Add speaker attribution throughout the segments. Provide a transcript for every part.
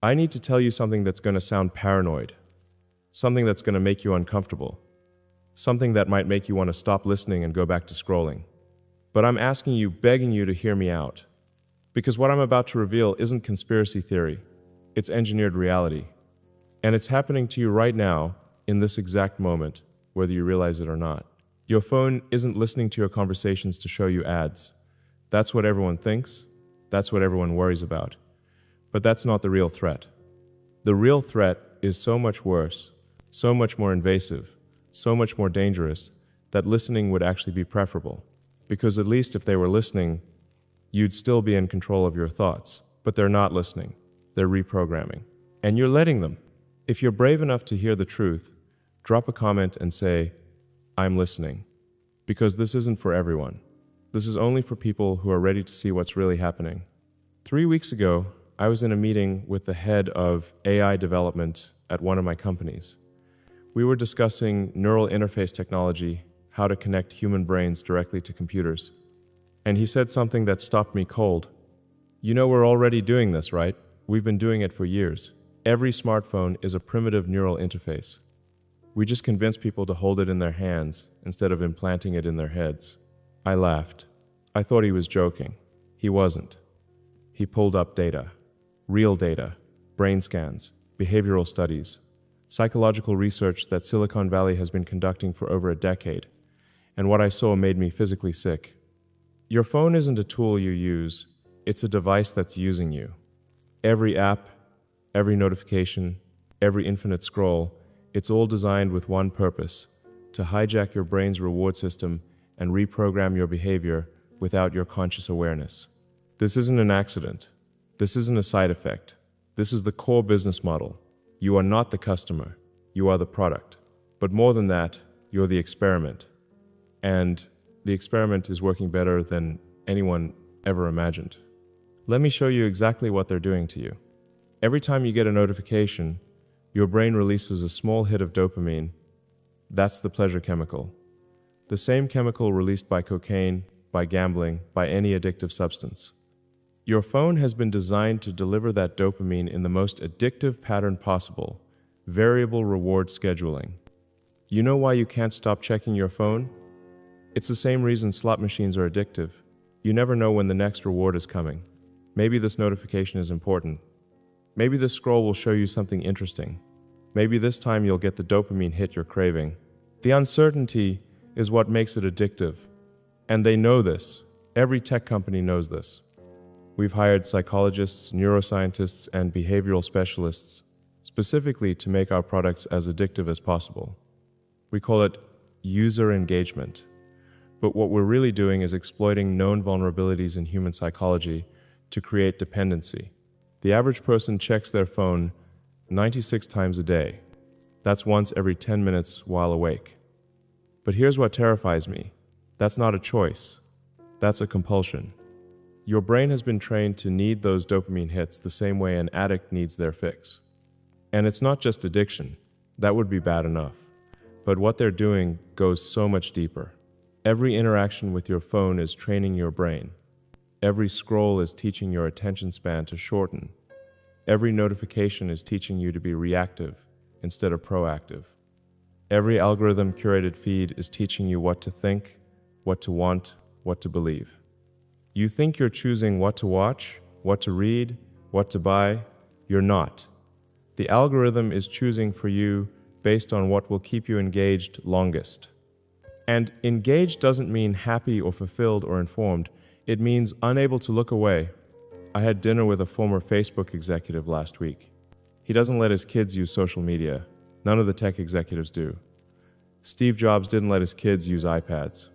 Speaker 1: I need to tell you something that's going to sound paranoid, something that's going to make you uncomfortable, something that might make you want to stop listening and go back to scrolling. But I'm asking you, begging you to hear me out. Because what I'm about to reveal isn't conspiracy theory, it's engineered reality. And it's happening to you right now, in this exact moment, whether you realize it or not. Your phone isn't listening to your conversations to show you ads. That's what everyone thinks, that's what everyone worries about. But that's not the real threat. The real threat is so much worse, so much more invasive, so much more dangerous, that listening would actually be preferable. Because at least if they were listening, you'd still be in control of your thoughts. But they're not listening. They're reprogramming. And you're letting them. If you're brave enough to hear the truth, drop a comment and say, I'm listening. Because this isn't for everyone. This is only for people who are ready to see what's really happening. 3 weeks ago, I was in a meeting with the head of AI development at one of my companies. We were discussing neural interface technology, how to connect human brains directly to computers. And he said something that stopped me cold. You know, we're already doing this, right? We've been doing it for years. Every smartphone is a primitive neural interface. We just convince people to hold it in their hands instead of implanting it in their heads. I laughed. I thought he was joking. He wasn't. He pulled up data. Real data. Brain scans. Behavioral studies. Psychological research that Silicon Valley has been conducting for over a decade. And what I saw made me physically sick. Your phone isn't a tool you use. It's a device that's using you. Every app, every notification, every infinite scroll, it's all designed with one purpose: to hijack your brain's reward system and reprogram your behavior without your conscious awareness. This isn't an accident. This isn't a side effect. This is the core business model. You are not the customer. You are the product. But more than that, you're the experiment. And the experiment is working better than anyone ever imagined. Let me show you exactly what they're doing to you. Every time you get a notification, your brain releases a small hit of dopamine. That's the pleasure chemical. The same chemical released by cocaine, by gambling, by any addictive substance. Your phone has been designed to deliver that dopamine in the most addictive pattern possible: variable reward scheduling. You know why you can't stop checking your phone? It's the same reason slot machines are addictive. You never know when the next reward is coming. Maybe this notification is important. Maybe this scroll will show you something interesting. Maybe this time you'll get the dopamine hit you're craving. The uncertainty is what makes it addictive. And they know this. Every tech company knows this. We've hired psychologists, neuroscientists, and behavioral specialists specifically to make our products as addictive as possible. We call it user engagement. But what we're really doing is exploiting known vulnerabilities in human psychology to create dependency. The average person checks their phone 96 times a day. That's once every 10 minutes while awake. But here's what terrifies me. That's not a choice. That's a compulsion. Your brain has been trained to need those dopamine hits the same way an addict needs their fix. And it's not just addiction. That would be bad enough. But what they're doing goes so much deeper. Every interaction with your phone is training your brain. Every scroll is teaching your attention span to shorten. Every notification is teaching you to be reactive instead of proactive. Every algorithm-curated feed is teaching you what to think, what to want, what to believe. You think you're choosing what to watch, what to read, what to buy. You're not. The algorithm is choosing for you based on what will keep you engaged longest. And engaged doesn't mean happy or fulfilled or informed. It means unable to look away. I had dinner with a former Facebook executive last week. He doesn't let his kids use social media. None of the tech executives do. Steve Jobs didn't let his kids use iPads.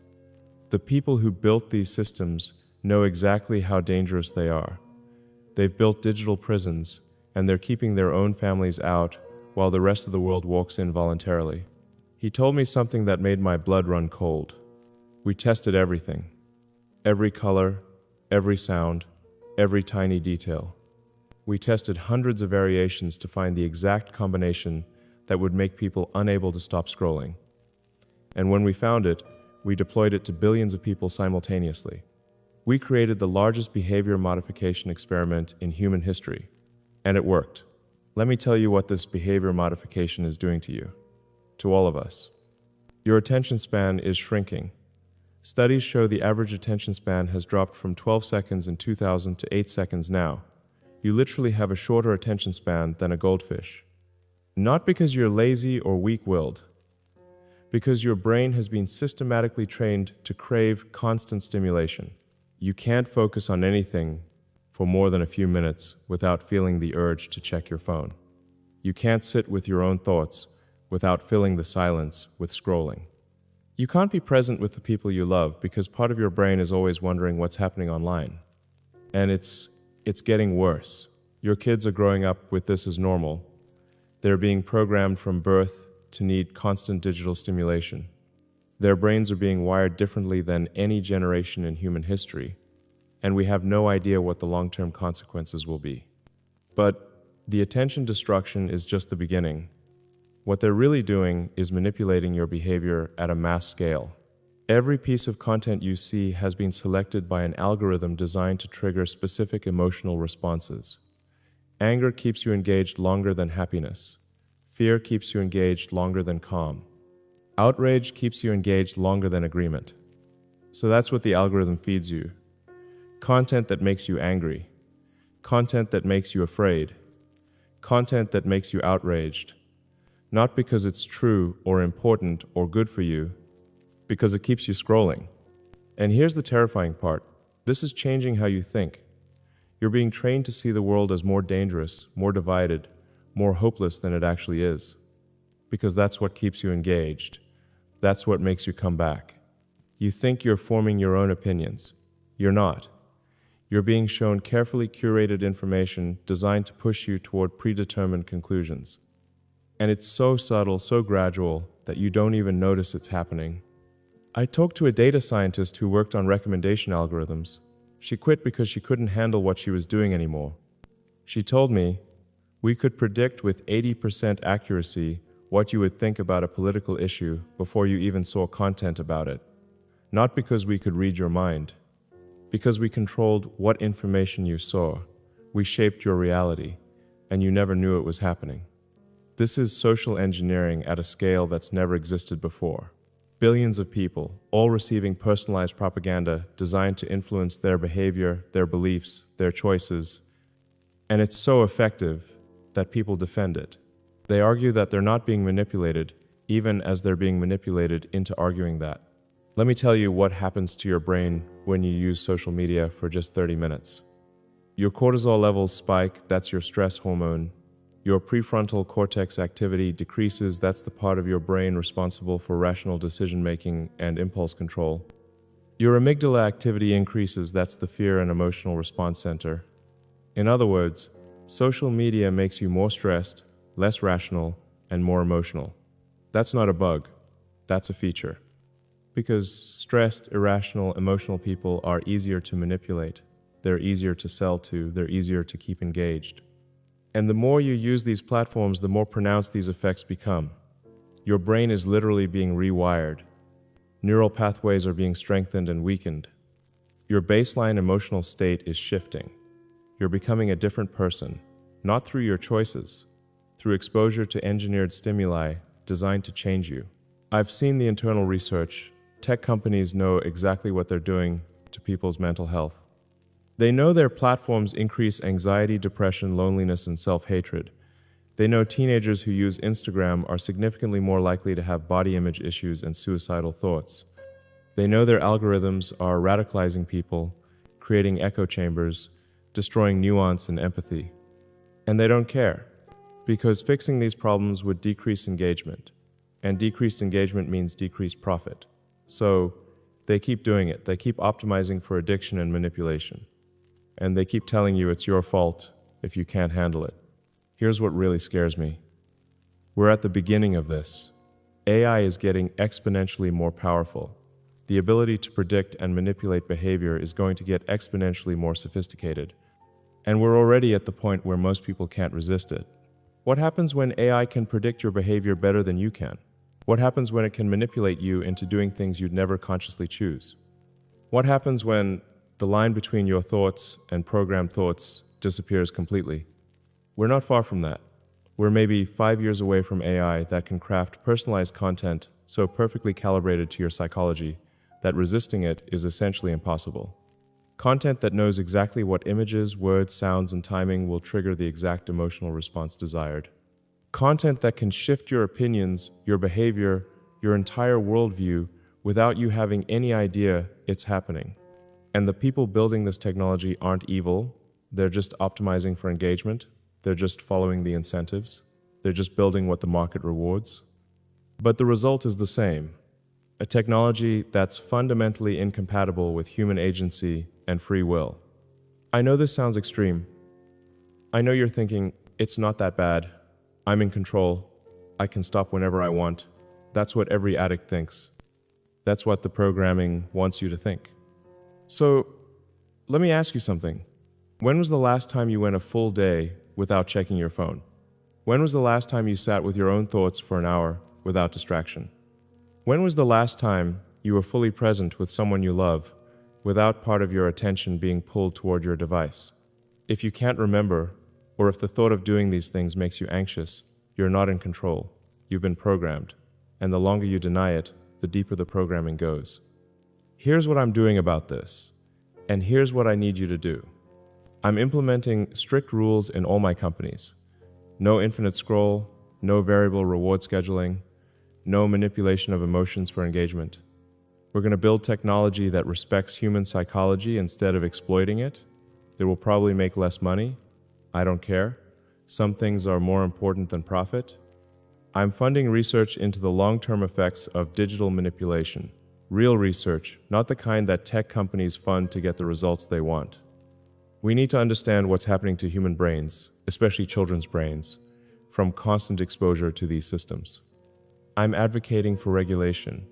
Speaker 1: The people who built these systems know exactly how dangerous they are. They've built digital prisons, and they're keeping their own families out while the rest of the world walks in voluntarily. He told me something that made my blood run cold. We tested everything. Every color, every sound, every tiny detail. We tested hundreds of variations to find the exact combination that would make people unable to stop scrolling. And when we found it, we deployed it to billions of people simultaneously. We created the largest behavior modification experiment in human history, and it worked. Let me tell you what this behavior modification is doing to you, to all of us. Your attention span is shrinking. Studies show the average attention span has dropped from 12 seconds in 2000 to 8 seconds now. You literally have a shorter attention span than a goldfish. Not because you're lazy or weak-willed, because your brain has been systematically trained to crave constant stimulation. You can't focus on anything for more than a few minutes without feeling the urge to check your phone. You can't sit with your own thoughts without filling the silence with scrolling. You can't be present with the people you love because part of your brain is always wondering what's happening online. And it's getting worse. Your kids are growing up with this as normal. They're being programmed from birth to need constant digital stimulation. Their brains are being wired differently than any generation in human history, and we have no idea what the long-term consequences will be. But the attention destruction is just the beginning. What they're really doing is manipulating your behavior at a mass scale. Every piece of content you see has been selected by an algorithm designed to trigger specific emotional responses. Anger keeps you engaged longer than happiness. Fear keeps you engaged longer than calm. Outrage keeps you engaged longer than agreement. So that's what the algorithm feeds you. Content that makes you angry. Content that makes you afraid. Content that makes you outraged. Not because it's true or important or good for you, because it keeps you scrolling. And here's the terrifying part. This is changing how you think. You're being trained to see the world as more dangerous, more divided, more hopeless than it actually is. Because that's what keeps you engaged. That's what makes you come back. You think you're forming your own opinions. You're not. You're being shown carefully curated information designed to push you toward predetermined conclusions. And it's so subtle, so gradual, that you don't even notice it's happening. I talked to a data scientist who worked on recommendation algorithms. She quit because she couldn't handle what she was doing anymore. She told me, we could predict with 80% accuracy what you would think about a political issue before you even saw content about it. Not because we could read your mind, because we controlled what information you saw. We shaped your reality, and you never knew it was happening. This is social engineering at a scale that's never existed before. Billions of people, all receiving personalized propaganda designed to influence their behavior, their beliefs, their choices. And it's so effective that people defend it. They argue that they're not being manipulated, even as they're being manipulated into arguing that. Let me tell you what happens to your brain when you use social media for just 30 minutes. Your cortisol levels spike, that's your stress hormone. Your prefrontal cortex activity decreases, that's the part of your brain responsible for rational decision-making and impulse control. Your amygdala activity increases, that's the fear and emotional response center. In other words, social media makes you more stressed, less rational, and more emotional. That's not a bug, that's a feature. Because stressed, irrational, emotional people are easier to manipulate. They're easier to sell to, they're easier to keep engaged. And the more you use these platforms, the more pronounced these effects become. Your brain is literally being rewired. Neural pathways are being strengthened and weakened. Your baseline emotional state is shifting. You're becoming a different person, not through your choices, through exposure to engineered stimuli designed to change you. I've seen the internal research. Tech companies know exactly what they're doing to people's mental health. They know their platforms increase anxiety, depression, loneliness, and self-hatred. They know teenagers who use Instagram are significantly more likely to have body image issues and suicidal thoughts. They know their algorithms are radicalizing people, creating echo chambers, destroying nuance and empathy. And they don't care, because fixing these problems would decrease engagement, and decreased engagement means decreased profit. So they keep doing it. They keep optimizing for addiction and manipulation. And they keep telling you it's your fault if you can't handle it. Here's what really scares me. We're at the beginning of this. AI is getting exponentially more powerful. The ability to predict and manipulate behavior is going to get exponentially more sophisticated. And we're already at the point where most people can't resist it. What happens when AI can predict your behavior better than you can? What happens when it can manipulate you into doing things you'd never consciously choose? What happens when the line between your thoughts and programmed thoughts disappears completely? We're not far from that. We're maybe 5 years away from AI that can craft personalized content so perfectly calibrated to your psychology that resisting it is essentially impossible. Content that knows exactly what images, words, sounds, and timing will trigger the exact emotional response desired. Content that can shift your opinions, your behavior, your entire worldview without you having any idea it's happening. And the people building this technology aren't evil, they're just optimizing for engagement, they're just following the incentives, they're just building what the market rewards. But the result is the same, a technology that's fundamentally incompatible with human agency and free will. I know this sounds extreme. I know you're thinking, it's not that bad, I'm in control, I can stop whenever I want. That's what every addict thinks. That's what the programming wants you to think. So, let me ask you something. When was the last time you went a full day without checking your phone? When was the last time you sat with your own thoughts for an hour without distraction? When was the last time you were fully present with someone you love without part of your attention being pulled toward your device? If you can't remember, or if the thought of doing these things makes you anxious, you're not in control. You've been programmed. And the longer you deny it, the deeper the programming goes. Here's what I'm doing about this, and here's what I need you to do. I'm implementing strict rules in all my companies. No infinite scroll, no variable reward scheduling, no manipulation of emotions for engagement. We're going to build technology that respects human psychology instead of exploiting it. It will probably make less money. I don't care. Some things are more important than profit. I'm funding research into the long-term effects of digital manipulation. Real research, not the kind that tech companies fund to get the results they want. We need to understand what's happening to human brains, especially children's brains, from constant exposure to these systems. I'm advocating for regulation,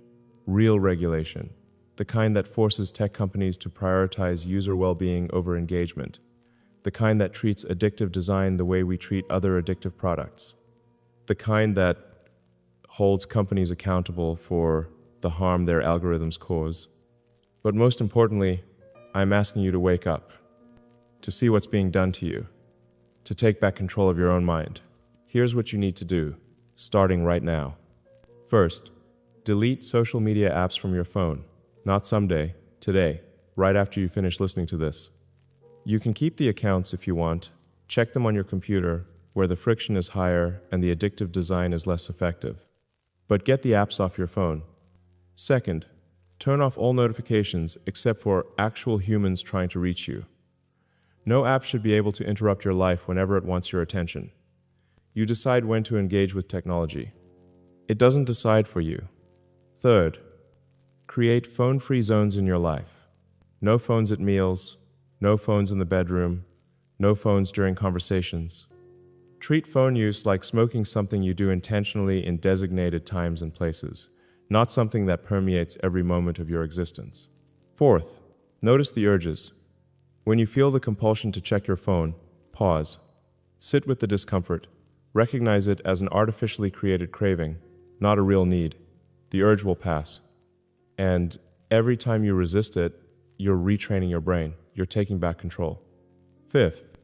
Speaker 1: real regulation, the kind that forces tech companies to prioritize user well-being over engagement, the kind that treats addictive design the way we treat other addictive products, the kind that holds companies accountable for the harm their algorithms cause. But most importantly, I'm asking you to wake up, to see what's being done to you, to take back control of your own mind. Here's what you need to do, starting right now. First, delete social media apps from your phone, not someday, today, right after you finish listening to this. You can keep the accounts if you want, check them on your computer, where the friction is higher and the addictive design is less effective. But get the apps off your phone. Second, turn off all notifications except for actual humans trying to reach you. No app should be able to interrupt your life whenever it wants your attention. You decide when to engage with technology. It doesn't decide for you. Third, create phone-free zones in your life. No phones at meals, no phones in the bedroom, no phones during conversations. Treat phone use like smoking something you do intentionally in designated times and places, not something that permeates every moment of your existence. Fourth, notice the urges. When you feel the compulsion to check your phone, pause. Sit with the discomfort. Recognize it as an artificially created craving, not a real need. The urge will pass. And every time you resist it, you're retraining your brain. You're taking back control. Fifth,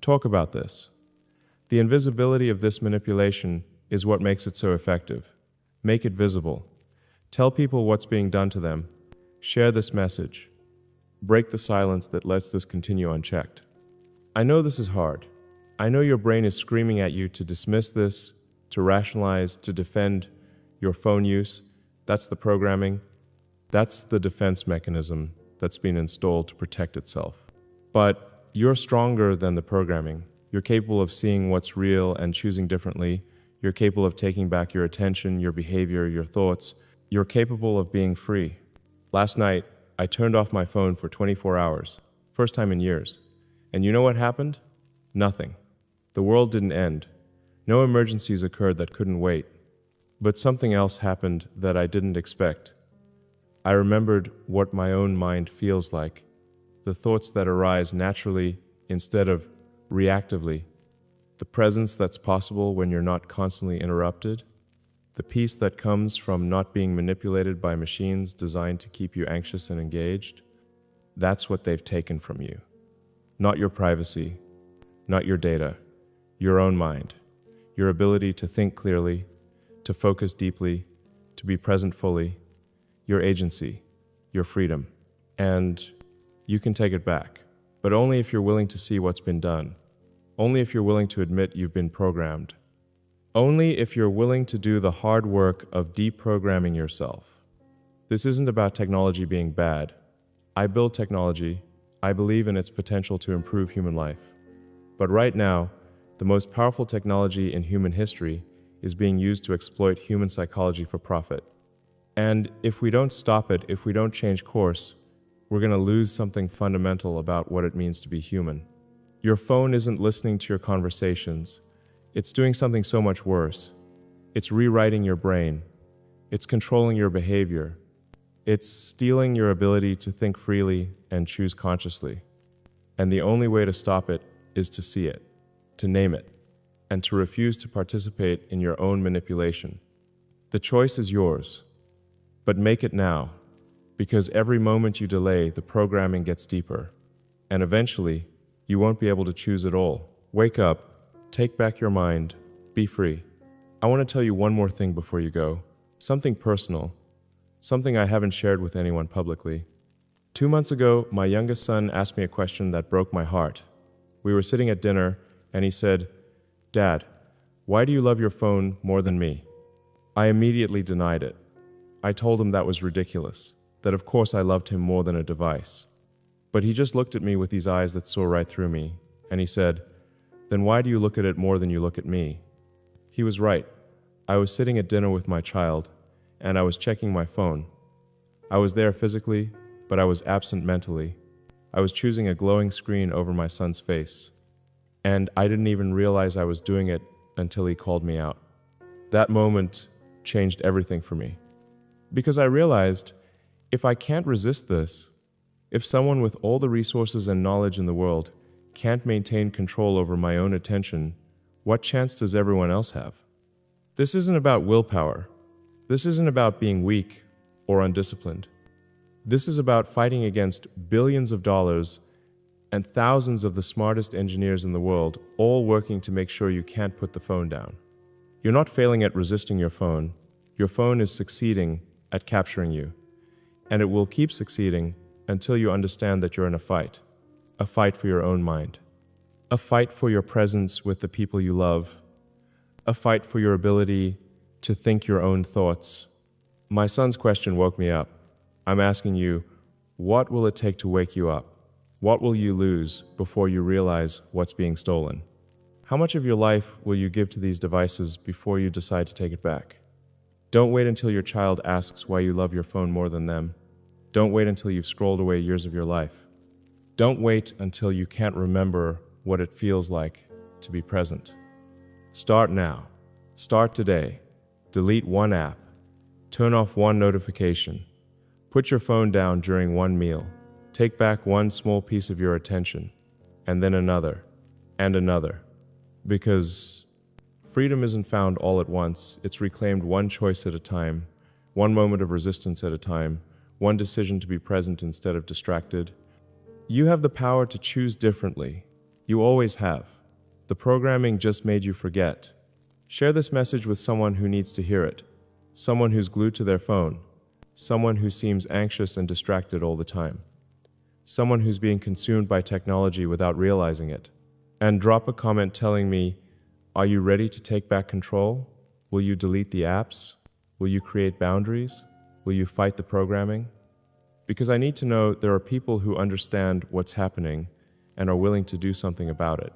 Speaker 1: talk about this. The invisibility of this manipulation is what makes it so effective. Make it visible. Tell people what's being done to them. Share this message. Break the silence that lets this continue unchecked. I know this is hard. I know your brain is screaming at you to dismiss this, to rationalize, to defend your phone use. That's the programming. That's the defense mechanism that's been installed to protect itself. But you're stronger than the programming. You're capable of seeing what's real and choosing differently. You're capable of taking back your attention, your behavior, your thoughts. You're capable of being free. Last night, I turned off my phone for 24 hours. First time in years. And you know what happened? Nothing. The world didn't end. No emergencies occurred that couldn't wait. But something else happened that I didn't expect. I remembered what my own mind feels like. The thoughts that arise naturally instead of reactively. The presence that's possible when you're not constantly interrupted. The peace that comes from not being manipulated by machines designed to keep you anxious and engaged. That's what they've taken from you. Not your privacy, not your data, your own mind, your ability to think clearly, to focus deeply, to be present fully, your agency, your freedom. And you can take it back, but only if you're willing to see what's been done. Only if you're willing to admit you've been programmed. Only if you're willing to do the hard work of deprogramming yourself. This isn't about technology being bad. I build technology. I believe in its potential to improve human life. But right now, the most powerful technology in human history is being used to exploit human psychology for profit. And if we don't stop it, if we don't change course, we're going to lose something fundamental about what it means to be human. Your phone isn't listening to your conversations. It's doing something so much worse. It's rewriting your brain. It's controlling your behavior. It's stealing your ability to think freely and choose consciously. And the only way to stop it is to see it, to name it, and to refuse to participate in your own manipulation. The choice is yours, but make it now, because every moment you delay, the programming gets deeper, and eventually, you won't be able to choose at all. Wake up, take back your mind, be free. I want to tell you one more thing before you go, something personal, something I haven't shared with anyone publicly. 2 months ago, my youngest son asked me a question that broke my heart. We were sitting at dinner, and he said, "Dad, why do you love your phone more than me?" I immediately denied it. I told him that was ridiculous, that of course I loved him more than a device. But he just looked at me with these eyes that saw right through me, and he said, "Then why do you look at it more than you look at me?" He was right. I was sitting at dinner with my child, and I was checking my phone. I was there physically, but I was absent mentally. I was choosing a glowing screen over my son's face, and I didn't even realize I was doing it until he called me out. That moment changed everything for me. Because I realized, if I can't resist this, if someone with all the resources and knowledge in the world can't maintain control over my own attention, what chance does everyone else have? This isn't about willpower. This isn't about being weak or undisciplined. This is about fighting against billions of dollars and thousands of the smartest engineers in the world, all working to make sure you can't put the phone down. You're not failing at resisting your phone. Your phone is succeeding at capturing you. And it will keep succeeding until you understand that you're in a fight for your own mind, a fight for your presence with the people you love, a fight for your ability to think your own thoughts. My son's question woke me up. I'm asking you, what will it take to wake you up? What will you lose before you realize what's being stolen? How much of your life will you give to these devices before you decide to take it back? Don't wait until your child asks why you love your phone more than them. Don't wait until you've scrolled away years of your life. Don't wait until you can't remember what it feels like to be present. Start now. Start today. Delete one app. Turn off one notification. Put your phone down during one meal. Take back one small piece of your attention, and then another, and another. Because freedom isn't found all at once. It's reclaimed one choice at a time, one moment of resistance at a time, one decision to be present instead of distracted. You have the power to choose differently. You always have. The programming just made you forget. Share this message with someone who needs to hear it, someone who's glued to their phone, someone who seems anxious and distracted all the time, someone who's being consumed by technology without realizing it. And drop a comment telling me, are you ready to take back control? Will you delete the apps? Will you create boundaries? Will you fight the programming? Because I need to know there are people who understand what's happening and are willing to do something about it.